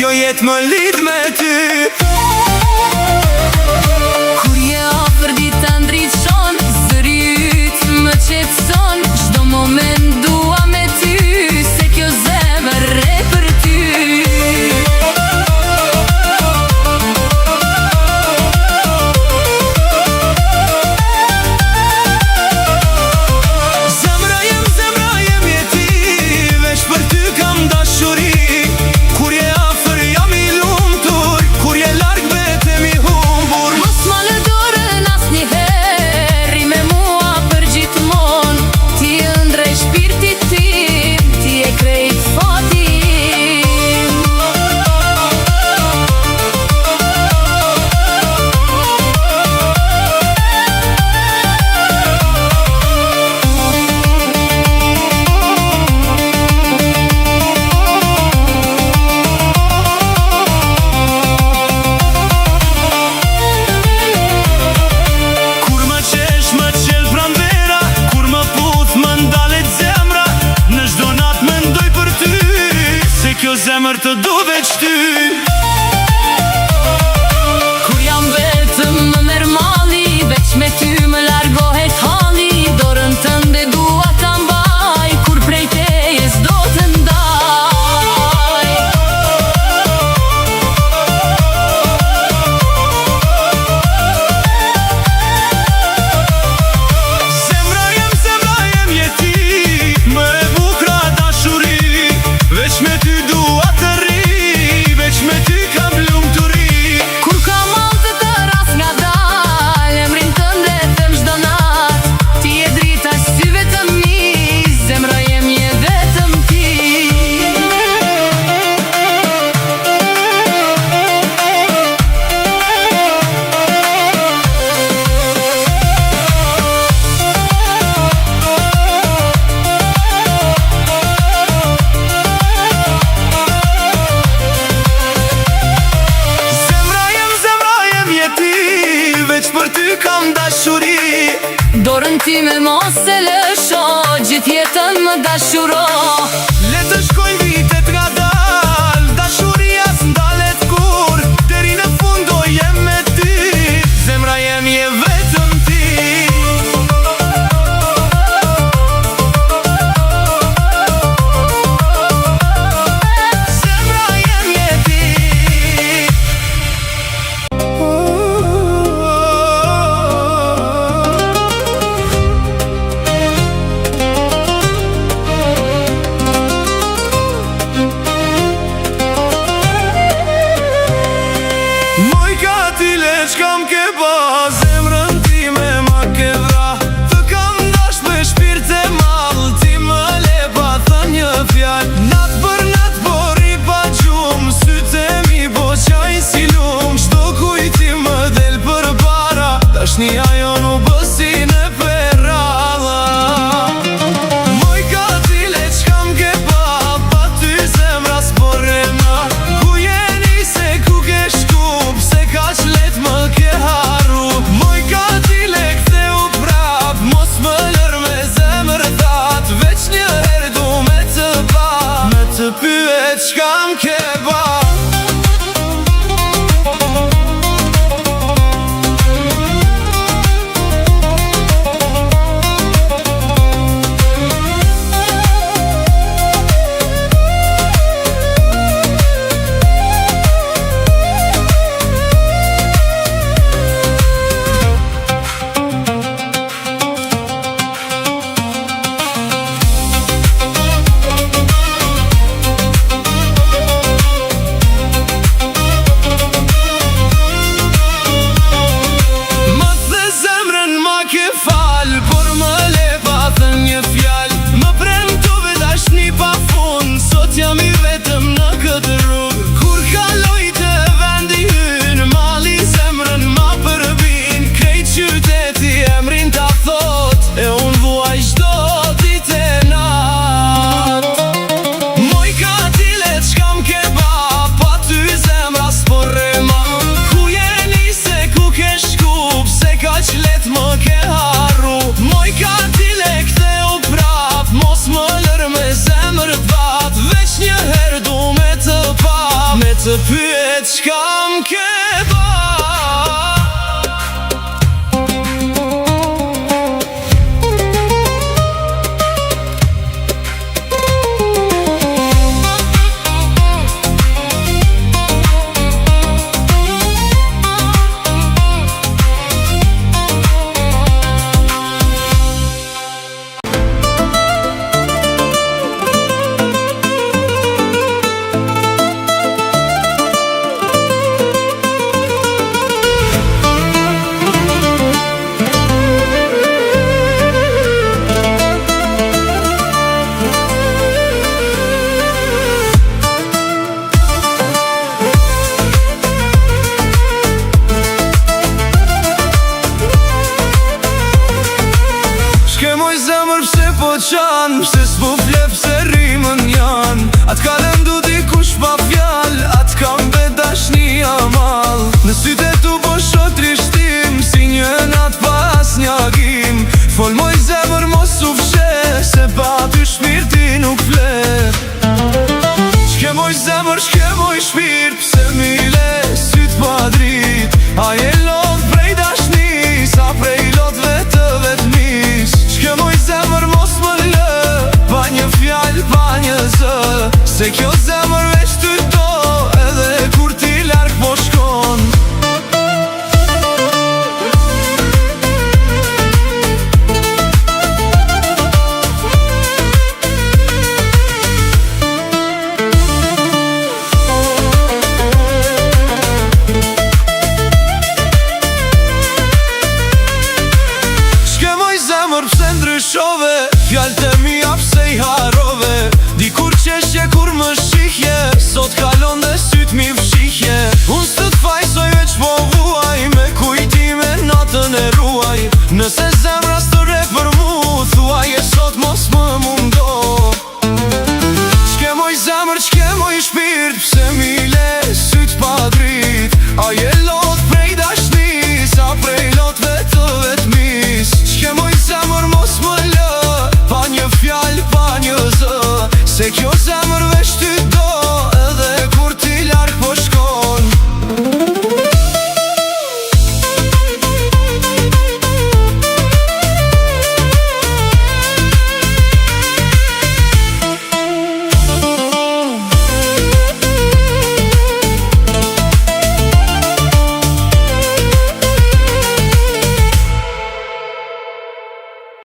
kjo jetë më lidh me ty. Kur je afër dita ndriçon, zëri yt më qetson, çdo moment dua me ty, se kjo zemër re për ty. Zemër të du veç ty. Kur jam vetëm më merr malli, veç me ty më largohet halli, dorën tënde dua ta mbaj, kur prej teje s'do të ndaj. Zemra jem je ti, më e bukra dashuri, veç me ty dua të ri, veç me ty kam lumturi. Kur ka mallë të ras nga dal, emrin tënde them çdo nat, ti je drita syve të mi, zemra jem je vetëm ti. Veç për ty kam dashuri, Dorën time mos e lësho, gjithë jetën më dashuro. le të shkojnë vitet nga dal, dashuria s'ndalet kur, deri në fund do jem me ty, zemra jem je vetëm ti. Zemra jem je ti. Shkam ke ba, zemrën time ma ke vra, të kam dash me shpirt e mall, ti më le pa thën një fjall. Nat për nat bori pa gjum, sytë e mi bo qaj si lum, shto kujti më del për para, dashnia jo nu bësi në perralla. Moj ka tile qkam ke ba, pa ty zemra s'porre ma, ku jeni se ku ke shkup, se ka qlet më ke haru. Moj ka tile kthe u prap, mos më lër me zemër that, veç një her du me të pa, me të pyet qkam ke ba. të të pyet çka m'ke ba. Moj zemër pse po qanë, pse s'po flep se rimën janë. Atë kalem du dikush pa fjall, atë kam be dashnia mal. Në syte tu po shot trishtim, si një nat pas një agim. Fol moj zemër mos u fshe, se pa ty shpirti nuk flet. Shke moj zemër, shke moj shpirt, pse mi le syt pa drit. A je lot prej dashni, sa prej lotve të vetmis. Shke moj zemër mos më lë, pa një fjall, pa një zë. Se kjo zemër veç ty to, edhe kur ti larg po shkon. Pse ndryshove, fjallë të mija pse i harove. Dikur qeshje kur më shihje, sot kalon dhe syt mi fshihje. Unë së të fajsoj veç po vuaj, me kujtime natën e ruaj. Nëse